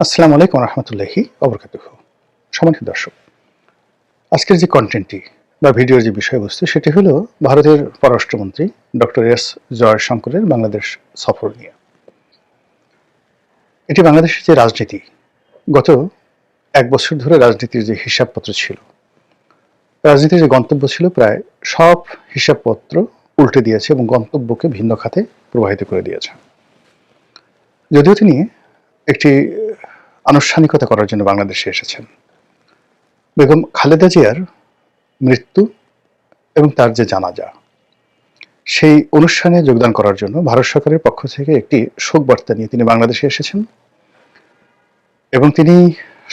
আসসালামু আলাইকুম রহমতুল্লাহি ওবরকাতুহু। সম্মানিত দর্শক, আজকের যে কন্টেন্টটি বা ভিডিওর যে বিষয়বস্তু সেটি হলো ভারতের পররাষ্ট্রমন্ত্রী ডক্টর এস জয়শঙ্করের বাংলাদেশ সফর নিয়ে। এটি বাংলাদেশের যে রাজনীতি, গত এক বছর ধরে রাজনীতির যে হিসাবপত্র ছিল, রাজনীতির যে গন্তব্য ছিল, প্রায় সব হিসাবপত্র উল্টে দিয়েছে এবং গন্তব্যকে ভিন্ন খাতে প্রবাহিত করে দিয়েছে। যদিও তিনি একটি আনুষ্ঠানিকতা করার জন্য বাংলাদেশে এসেছেন, বেগম খালেদা জিয়ার মৃত্যু এবং তার যে জানাজা, সেই অনুষ্ঠানে যোগদান করার জন্য ভারত সরকারের পক্ষ থেকে একটি শোক বার্তা নিয়ে তিনি বাংলাদেশে এসেছেন এবং তিনি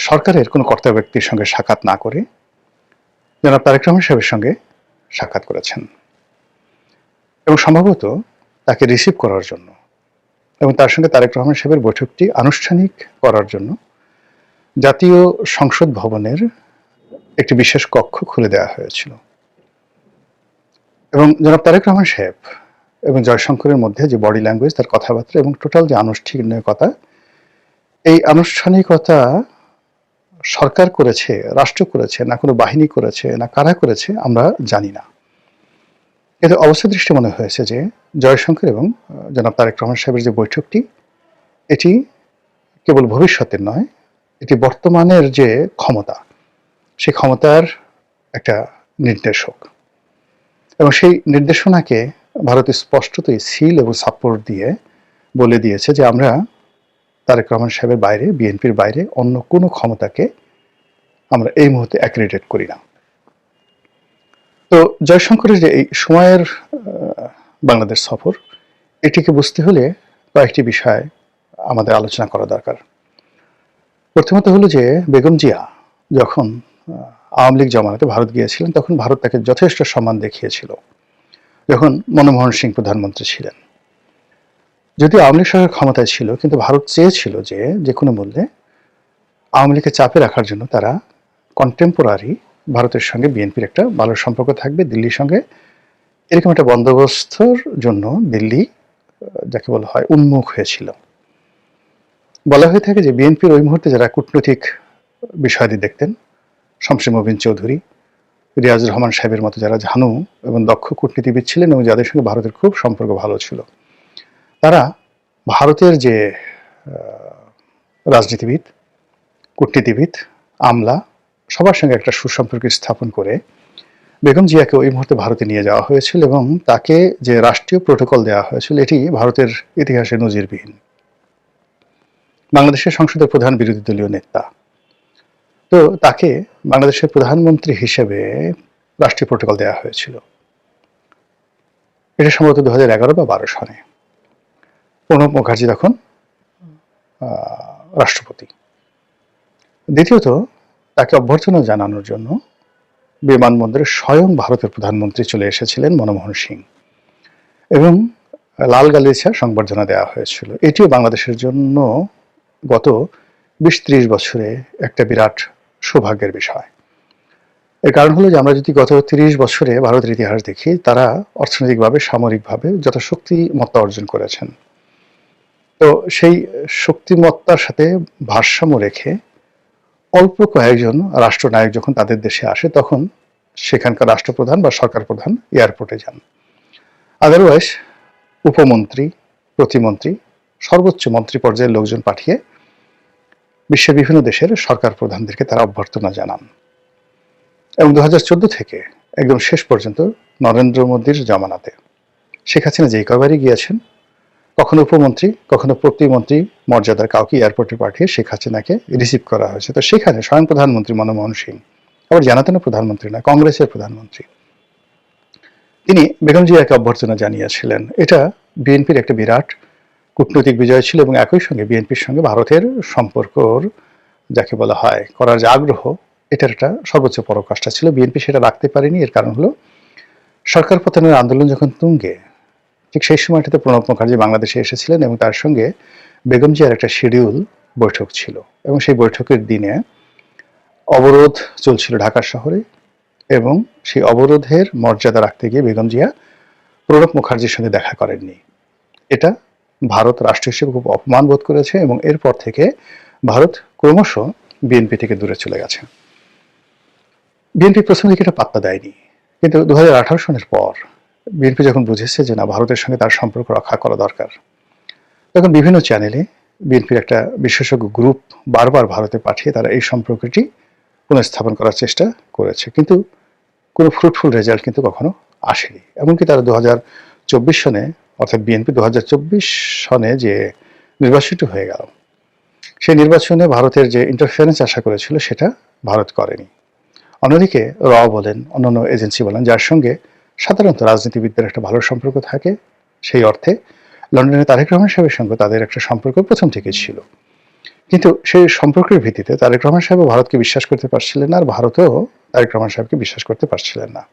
সরকারের কোনো কর্তা ব্যক্তির সঙ্গে সাক্ষাৎ না করে জনাব তারেক রহমান সাহেবের সঙ্গে সাক্ষাৎ করেছেন এবং সম্ভবত তাকে রিসিভ করার জন্য এবং তার সঙ্গে তারেক রহমান সাহেবের বৈঠকটি আনুষ্ঠানিক করার জন্য জাতীয় সংসদ ভবনের একটি বিশেষ কক্ষ খুলে দেওয়া হয়েছিল এবং জনাব তারেক রহমান সাহেব এবং জয়শঙ্করের মধ্যে যে বডি ল্যাঙ্গুয়েজ, তার কথাবার্তা এবং টোটাল যে আনুষ্ঠানিকতা, এই আনুষ্ঠানিকতা সরকার করেছে, রাষ্ট্র করেছে, না কোনো বাহিনী করেছে, না কারা করেছে আমরা জানি না। এতে অবস্থা দৃষ্টি মনে হয়েছে যে জয়শঙ্কর এবং জনাব তারেক রহমান সাহেবের যে বৈঠকটি, এটি কেবল ভবিষ্যতের নয়, এটি বর্তমানের যে ক্ষমতা, সেই ক্ষমতার একটা নির্দেশক এবং সেই নির্দেশনাকে ভারত স্পষ্টতই সিল এবং সাপোর্ট দিয়ে বলে দিয়েছে যে আমরা তারেক রহমান সাহেবের বাইরে, বিএনপির বাইরে অন্য কোনো ক্ষমতাকে আমরা এই মুহূর্তে অ্যাক্রেডিটেট করি না। তো জয়শঙ্করের যে এই সময়ের বাংলাদেশ সফর, এটিকে বুঝতে হলে কয়েকটি বিষয় আমাদের আলোচনা করা দরকার। প্রথমত হলো যে বেগম জিয়া যখন আওয়ামী লীগ জমানাতে ভারত গিয়েছিলেন, তখন ভারত তাকে যথেষ্ট সম্মান দেখিয়েছিল যখন মনমোহন সিং প্রধানমন্ত্রী ছিলেন। যদিও আওয়ামী লীগ সরকার ক্ষমতায় ছিল, কিন্তু ভারত চেয়েছিল যে কোনো মূল্যে আওয়ামী লীগকে চাপে রাখার জন্য তারা কন্টেম্পোরারি ভারতের সঙ্গে বিএনপির একটা ভালো সম্পর্ক থাকবে, দিল্লির সঙ্গে এরকম একটা বন্দোবস্তর জন্য দিল্লি যাকে বলা হয় উন্মুখ হয়েছিল। বলা হয়ে থাকে যে বিএনপির ওই মুহূর্তে যারা কূটনৈতিক বিষয়াদি দেখতেন, শমসের মোবিন চৌধুরী, রিয়াজুর রহমান সাহেবের মতো যারা ঝানু এবং দক্ষ কূটনীতিবিদ ছিলেন এবং যাদের সঙ্গে ভারতের খুব সম্পর্ক ভালো ছিল, তারা ভারতের যে রাজনীতিবিদ, কূটনীতিবিদ, আমলা, সবার সঙ্গে একটা সুসম্পর্ক স্থাপন করে বেগম জিয়াকে ওই মুহূর্তে ভারতে নিয়ে যাওয়া হয়েছিল এবং তাকে যে রাষ্ট্রীয় প্রোটোকল দেওয়া হয়েছিল, এটি ভারতের ইতিহাসে নজিরবিহীন। বাংলাদেশের সংসদের প্রধান বিরোধী দলীয় নেতা, তো তাকে বাংলাদেশের প্রধানমন্ত্রী হিসেবে রাষ্ট্রীয় প্রোটোকল দেওয়া হয়েছিল। এটা সম্ভবত 2011 বা 12 সনে প্রণব মুখার্জি তখন রাষ্ট্রপতি। দ্বিতীয়ত, তাকে অভ্যর্থনা জানানোর জন্য বিমানবন্দরে স্বয়ং ভারতের প্রধানমন্ত্রী চলে এসেছিলেন মনমোহন সিং এবং লাল গালিচা সংবর্ধনা দেওয়া হয়েছিল। এটিও বাংলাদেশের জন্য গত 20-30 বছরে একটা বিরাট সৌভাগ্যের বিষয়। এর কারণ হলো যে আমরা যদি গত 30 বছরে ভারতের ইতিহাস দেখি, তারা অর্থনৈতিকভাবে, সামরিকভাবে যত শক্তিমত্তা অর্জন করেছেন, তো সেই শক্তিমত্তার সাথে ভারসাম্য রেখে অল্প কয়েকজন রাষ্ট্রনায়ক যখন তাদের দেশে আসে, তখন সেখানকার রাষ্ট্রপ্রধান বা সরকার প্রধান এয়ারপোর্টে যান। আদারওয়াইজ উপমন্ত্রী, প্রতিমন্ত্রী, সর্বোচ্চ মন্ত্রী পর্যায়ের লোকজন পাঠিয়ে বিশ্বের বিভিন্ন দেশের সরকার প্রধানদেরকে তারা অভ্যর্থনা জানান এবং 2014 থেকে একদম শেষ পর্যন্ত নরেন্দ্র মোদীর জামানাতে শেখ হাসিনা যেই কয়বারই গিয়েছেন, কখনো উপমন্ত্রী, কখনো প্রতিমন্ত্রী মর্যাদার কাউকে এয়ারপোর্টে পাঠিয়ে শেখ হাসিনাকে রিসিভ করা হয়েছে। তো সেখানে স্বয়ং প্রধানমন্ত্রী মনমোহন সিং, আবার জানাতেন প্রধানমন্ত্রী না, কংগ্রেসের প্রধানমন্ত্রী, তিনি বেগম জিয়াকে অভ্যর্থনা জানিয়েছিলেন। এটা বিএনপির একটা বিরাট কূটনৈতিক বিজয় ছিল এবং একই সঙ্গে বিএনপির সঙ্গে ভারতের সম্পর্কর যাকে বলা হয় করার যে আগ্রহ, এটার একটা সর্বোচ্চ পরাকাষ্ঠা ছিল। বিএনপি সেটা রাখতে পারেনি। এর কারণ হলো সরকার পতনের আন্দোলন যখন তুঙ্গে, ঠিক সেই সময়টাতে প্রণব মুখার্জি বাংলাদেশে এসেছিলেন এবং তার সঙ্গে বেগম জিয়ার একটা শিডিউল বৈঠক ছিল এবং সেই বৈঠকের দিনে অবরোধ চলছিল ঢাকা শহরে এবং সেই অবরোধের মর্যাদা রাখতে গিয়ে বেগম জিয়া প্রণব মুখার্জির সঙ্গে দেখা করেননি। এটা ভারত রাষ্ট্র হিসেবে খুব অপমান বোধ করেছে এবং এরপর থেকে ভারত ক্রমশ বিএনপি থেকে দূরে চলে গেছে। বিএনপি প্রথম দিকে এটা পাত্তা দেয়নি, কিন্তু 2018 সনের পর বিএনপি যখন বুঝেছে যে না, ভারতের সঙ্গে তার সম্পর্ক রক্ষা করা দরকার, তখন বিভিন্ন চ্যানেলে বিএনপির একটা বিশেষজ্ঞ গ্রুপ বারবার ভারতে পাঠিয়ে তারা এই সম্পর্কটি পুনঃস্থাপন করার চেষ্টা করেছে, কিন্তু কোনো ফ্রুটফুল রেজাল্ট কিন্তু কখনো আসেনি। এমনকি তারা 2024 সনে, অর্থাৎ বিএনপি 2024 সনে যে নির্বাচিত হয়ে গেল, সেই নির্বাচনে ভারতের যে ইন্টারফারেন্স আশা করেছিল সেটা ভারত করেনি। অন্যদিকে বলেন, অন্যান্য এজেন্সি বলেন, যার সঙ্গে সাধারণত রাজনীতিবিদদের একটা ভালো সম্পর্ক থাকে, সেই অর্থে লন্ডনের তারেক রহমান সাহেবের সঙ্গে তাদের একটা সম্পর্ক প্রথম থেকেই ছিল, কিন্তু সেই সম্পর্কের ভিত্তিতে তারেক রহমান সাহেব ভারতকে বিশ্বাস করতে পারছিলেন না, আর ভারতও তারেক রহমান সাহেবকে বিশ্বাস করতে পারছিলেন না।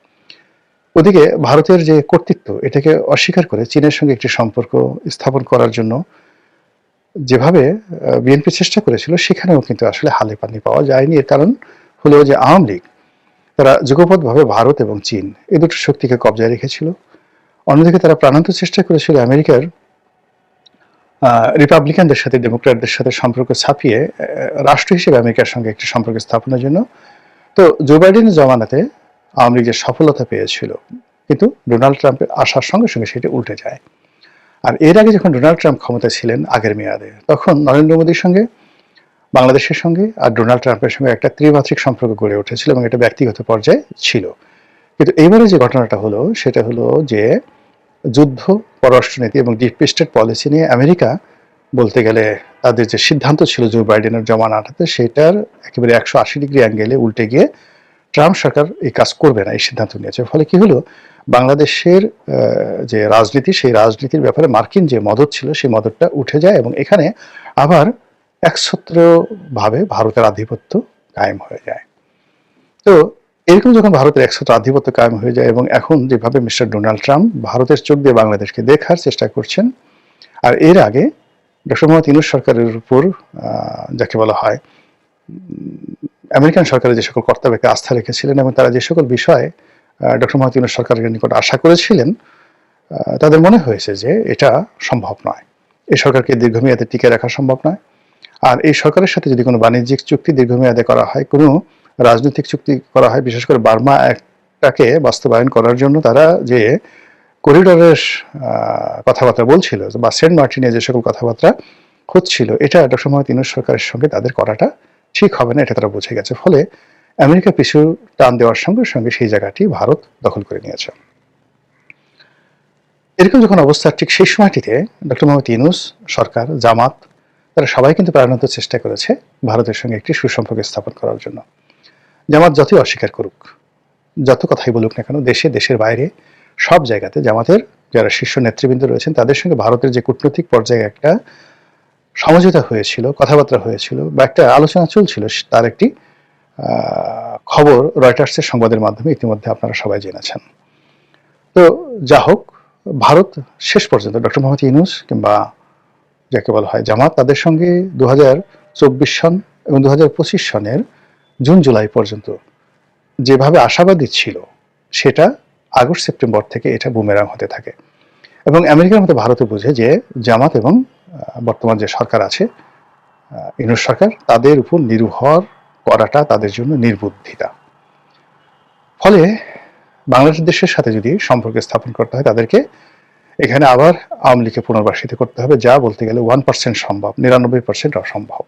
ওদিকে ভারতের যে কর্তৃত্ব, এটাকে অস্বীকার করে চীনের সঙ্গে একটি সম্পর্ক স্থাপন করার জন্য যেভাবে বিএনপি চেষ্টা করেছিল, সেখানেও কিন্তু আসলে হালে পানি পাওয়া যায়নি। এর কারণ হলো যে আওয়ামী লীগ তারা যুগপৎভাবে ভারত এবং চীন এই দুটো শক্তিকে কবজায় রেখেছিল। অন্যদিকে তারা প্রাণান্ত চেষ্টা করেছিল আমেরিকার রিপাবলিকানদের সাথে, ডেমোক্র্যাটদের সাথে সম্পর্ক ছাপিয়ে রাষ্ট্র হিসেবে আমেরিকার সঙ্গে একটি সম্পর্ক স্থাপনের জন্য। তো জো বাইডেনের জমানাতে আওয়ামী লীগ যে সফলতা পেয়েছিল, কিন্তু ডোনাল্ড ট্রাম্পের আসার সঙ্গে সঙ্গে সেটি উল্টে যায়। আর এর আগে যখন ডোনাল্ড ট্রাম্প ক্ষমতায় ছিলেন আগের মেয়াদে, তখন নরেন্দ্র মোদীর সঙ্গে, বাংলাদেশের সঙ্গে আর ডোনাল্ড ট্রাম্পের সঙ্গে একটা ত্রিমাত্রিক সম্পর্ক গড়ে উঠেছিল এবং এটা ব্যক্তিগত পর্যায়ে ছিল। কিন্তু এইবারে যে ঘটনাটা হলো, সেটা হলো যে যুদ্ধ, পররাষ্ট্রনীতি এবং ডিপ স্টেট পলিসি নিয়ে আমেরিকা বলতে গেলে তাদের যে সিদ্ধান্ত ছিল জো বাইডেনের জমানাটাতে, সেটার একেবারে 180 ডিগ্রি অ্যাঙ্গেলে উল্টে গিয়ে ট্রাম্প সরকার এই কাজ করবে না, এই সিদ্ধান্ত নিয়েছে। ফলে কি হলো, বাংলাদেশের যে রাজনীতি, সেই রাজনীতির ব্যাপারে মার্কিন যে মদত ছিল, সেই মদতটা উঠে যায় এবং এখানে আবার একছত্রভাবে ভারতের আধিপত্য কায়েম হয়ে যায়। তো এরকম যখন ভারতের একছত্র আধিপত্য কায়েম হয়ে যায় এবং এখন যেভাবে মিস্টার ডোনাল্ড ট্রাম্প ভারতের চোখ দিয়ে বাংলাদেশকে দেখার চেষ্টা করছেন, আর এর আগে ডক্টর মোহাম্মদ ইউনূস সরকারের উপর যাকে বলা হয় আমেরিকান সরকারের যে সকল কর্তাব্যকে আস্থা রেখেছিলেন এবং তারা যে সকল বিষয়ে ডক্টর মোহাম্মদ ইউনূস সরকারের নিকট আশা করেছিলেন, তাদের মনে হয়েছে যে এটা সম্ভব নয়, এই সরকারকে দীর্ঘমেয়াদে টিকে রাখা সম্ভব নয়। আর এই সরকারের সাথে যদি কোনো বাণিজ্যিক চুক্তি দীর্ঘমেয়াদে করা হয়, কোনো রাজনৈতিক চুক্তি করা হয়, বিশেষ করে বার্মা অ্যাক্টটাকে বাস্তবায়ন করার জন্য তারা যে করিডরের কথাবার্তা বলছিল বা সেন্ট মার্টিনে যে সকল কথাবার্তা হচ্ছিল, এটা ডক্টর মোহাম্মদ ইউনূস সরকারের সঙ্গে তাদের করাটা ঠিক হবে না, এটা তারা বুঝে গেছে। ফলে আমেরিকা পিছু টান দেওয়ার সঙ্গে সঙ্গে সেই জায়গাটি ভারত দখল করে নিয়েছে। এরকম যখন অবস্থা, ঠিক সেই সময়টিতে ডক্টর মোহাম্মদ ইউনূস সরকার, জামাত, তারা সবাই কিন্তু প্রাণান্ত চেষ্টা করেছে ভারতের সঙ্গে একটি সুসম্পর্ক স্থাপন করার জন্য। জামাত যতই অস্বীকার করুক, যত কথাই বলুক না কেন, দেশে, দেশের বাইরে সব জায়গাতে জামাতের যারা শীর্ষ নেতৃবৃন্দ রয়েছেন, তাদের সঙ্গে ভারতের যে কূটনৈতিক পর্যায়ে একটা সমঝোতা হয়েছিল, কথাবার্তা হয়েছিল বা একটা আলোচনা চলছিল, তার একটি খবর রয়টার্সের সংবাদের মাধ্যমে ইতিমধ্যে আপনারা সবাই জেনেছেন। তো যা হোক, ভারত শেষ পর্যন্ত ডক্টর মোহাম্মদ ইউনূস কিংবা যাকে বলা হয় জামাত, তাদের সঙ্গে 2024 সন এবং 2025 সনের জুন জুলাই পর্যন্ত যেভাবে আশাবাদী ছিল, সেটা আগস্ট সেপ্টেম্বর থেকে এটা বুমেরাং হতে থাকে এবং আমেরিকার মতো ভারতও বুঝে যে জামাত এবং বর্তমান যে সরকার আছে, ইউনূস সরকার, তাদের উপর নির্ভর করাটা তাদের জন্য নির্বুদ্ধিতা। ফলে বাংলাদেশের সাথে যদি সম্পর্ক স্থাপন করতে হয়, তাদেরকে এখানে আবার আওয়ামী লীগকে পুনর্বাসিত করতে হবে, যা বলতে গেলে 1% সম্ভব, 99% অসম্ভব।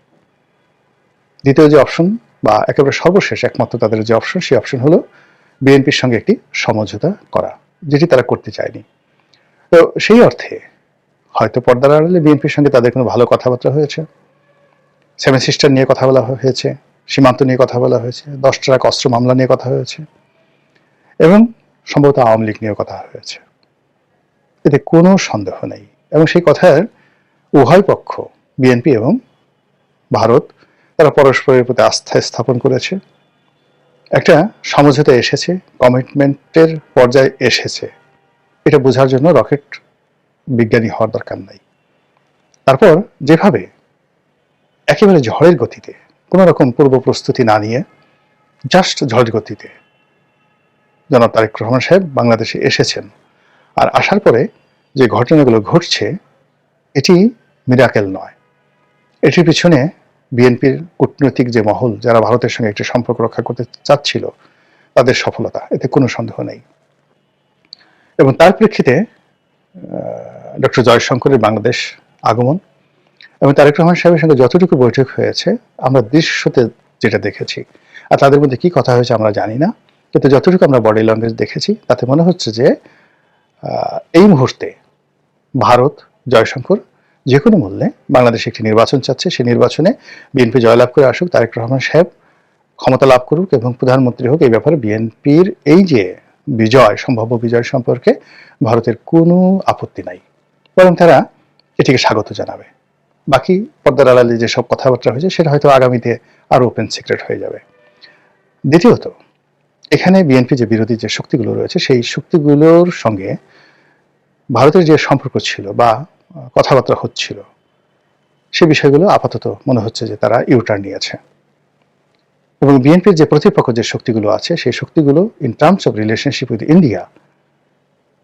দ্বিতীয় যে অপশন বা একেবারে সর্বশেষ একমাত্র তাদের যে অপশন, সেই অপশন হলো বিএনপির সঙ্গে একটি সমঝোতা করা, যেটি তারা করতে চায়নি। তো সেই অর্থে হয়তো পর্দার আড়ালে বিএনপির সঙ্গে তাদের কোনো ভালো কথাবার্তা হয়েছে, সেভেন সিস্টার নিয়ে কথা বলা হয়েছে, সীমান্ত নিয়ে কথা বলা হয়েছে, 10 ট্রাক অস্ত্র মামলা নিয়ে কথা হয়েছে এবং সম্ভবত আওয়ামী লীগ নিয়েও কথা হয়েছে, এতে কোনো সন্দেহ নেই। এবং সেই কথার উভয় পক্ষ, বিএনপি এবং ভারত, তারা পরস্পরের প্রতি আস্থা স্থাপন করেছে, একটা সমঝোতা এসেছে, কমিটমেন্টের পর্যায়ে এসেছে। এটা বোঝার জন্য রকেট বিজ্ঞানী হওয়ার দরকার নাই। তারপর যেভাবে একেবারে ঝড়ের গতিতে, কোনো রকম পূর্ব প্রস্তুতি না নিয়ে, জাস্ট ঝড়ের গতিতে জনাব তারেক রহমান সাহেব বাংলাদেশে এসেছেন, আর আসার পরে যে ঘটনাগুলো ঘটছে, এটি মিরাকেল নয়, এটির পিছনে বিএনপির কূটনৈতিক যে মহল যারা ভারতের সঙ্গে একটি সম্পর্ক রক্ষা করতে চাচ্ছিল তাদের সফলতা, এতে কোনো সন্দেহ নেই। এবং তার প্রেক্ষিতে ডক্টর জয়শঙ্করের বাংলাদেশ আগমন এবং তারেক রহমান সাহেবের সঙ্গে যতটুকু বৈঠক হয়েছে আমরা দৃশ্যতে যেটা দেখেছি, আর তাদের মধ্যে কি কথা হয়েছে আমরা জানি না, কিন্তু যতটুকু আমরা বডি ল্যাঙ্গুয়েজ দেখেছি তাতে মনে হচ্ছে যে এই মুহূর্তে ভারত জয়শঙ্কর যে কোনো মূল্যে বাংলাদেশে একটি নির্বাচন চাচ্ছে, সেই নির্বাচনে বিএনপি জয়লাভ করে আসুক, তারেক রহমান সাহেব ক্ষমতা লাভ করুক এবং প্রধানমন্ত্রী হোক। এই ব্যাপারে বিএনপির এই যে বিজয়, সম্ভাব্য বিজয় সম্পর্কে ভারতের কোনো আপত্তি নাই, বরং তারা এটিকে স্বাগত জানাবে। বাকি পর্দার আড়ালে যেসব কথাবার্তা হয়েছে সেটা হয়তো আগামীতে আরো ওপেন সিক্রেট হয়ে যাবে। দ্বিতীয়ত, এখানে বিএনপি যে বিরোধী যে শক্তিগুলো রয়েছে সেই শক্তিগুলোর সঙ্গে ভারতের যে সম্পর্ক ছিল বা কথাবার্তা হচ্ছিল সে বিষয়গুলো আপাতত মনে হচ্ছে যে তারা ইউটার্ন নিয়েছে, এবং বিএনপির যে প্রতিপক্ষ যে শক্তিগুলো আছে সেই শক্তিগুলো in terms of relationship with India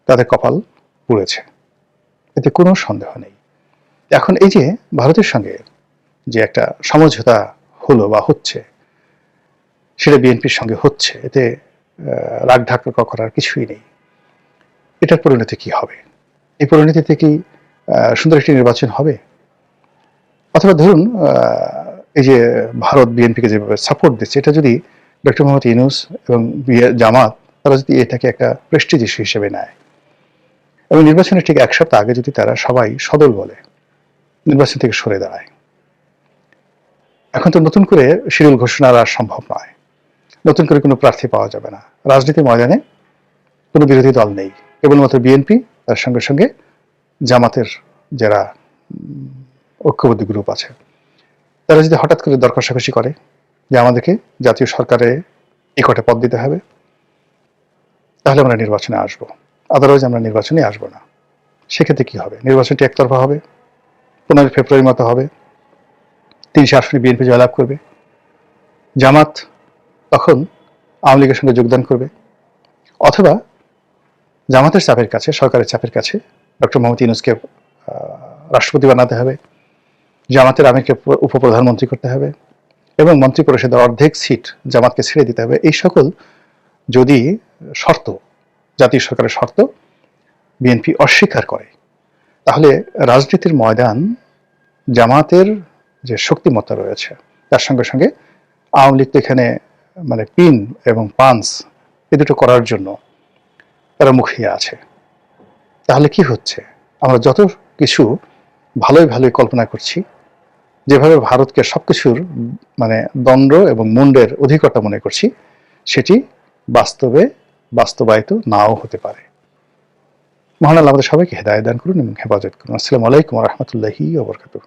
তাদের কপাল পুড়েছে, এতে কোনো সন্দেহ নেই। এখন এই যে ভারতের সঙ্গে যে একটা সমঝোতা হলো বা হচ্ছে, সেটা বিএনপির সঙ্গে হচ্ছে, এতে রাগ ঢাকা করার কিছুই নেই। এটার পরিণতি কি হবে? এই পরিণতিতে কি সুন্দর একটি নির্বাচন হবে? অথবা ধরুন এই যে ভারত বিএনপিকে যেভাবে সাপোর্ট দিচ্ছে, এটা যদি ডক্টর মোহাম্মদ ইউনূস এবং জামাত তারা যদি এটাকে একটা প্রেস্টিজ ইস্যু হিসেবে নেয় এবং নির্বাচনের ঠিক এক সপ্তাহ আগে যদি তারা সবাই সদল বলে নির্বাচন থেকে সরে দাঁড়ায়, এখন তো নতুন করে শিডিউল ঘোষণা আর সম্ভব নয়, নতুন করে কোনো প্রার্থী পাওয়া যাবে না, রাজনীতির ময়দানে কোনো বিরোধী দল নেই, কেবলমাত্র বিএনপি, তার সঙ্গে সঙ্গে জামাতের যারা ঐক্যবদ্ধ গ্রুপ আছে, তারা যদি হঠাৎ করে দর কষাকষি করে যে আমাদেরকে জাতীয় সরকারে এই কটা পদ দিতে হবে, তাহলে আমরা নির্বাচনে আসবো, আদারওয়াইজ আমরা নির্বাচনে আসবো না। সেক্ষেত্রে কি হবে? নির্বাচনটি একতরফা হবে, 15 ফেব্রুয়ারির মতো হবে, 300 আসনে বিএনপি জয়লাভ করবে, জামাত তখন আওয়ামী লীগের সঙ্গে যোগদান করবে, অথবা জামাতের চাপের কাছে, সরকারের চাপের কাছে ডক্টর মোহাম্মদ ইউনূসকে রাষ্ট্রপতি বানাতে হবে, জামাতের আমিরকে উপপ্রধানমন্ত্রী করতে হবে এবং মন্ত্রী পরিষদের অর্ধেক সিট জামাতকে ছেড়ে দিতে হবে। এই সকল যদি শর্ত, জাতীয় সরকারের শর্ত বিএনপি অস্বীকার করে, তাহলে রাজনীতির ময়দান জামাতের যে শক্তিমত্তা রয়েছে তার সঙ্গে সঙ্গে আওয়ামী লীগ তো এখানে মানে পিন এবং পাঞ্চ এ দুটো করার জন্য তারা মুখিয়ে আছে। তাহলে কি হচ্ছে? আমরা যত কিছু ভালোই ভালোই কল্পনা করছি, যেভাবে ভারতকে সবকিছুর মানে দণ্ড এবং মুন্ডের অধিকর্তা মনে করছি, সেটি বাস্তবে বাস্তবায়িত নাও হতে পারে। মহান আল্লাহ আমাদের সবাইকে হেদায়েত দান করুন এবং হেফাজত করুন। আসসালামু আলাইকুম ওয়া রাহমাতুল্লাহি ওয়া বারাকাতুহু।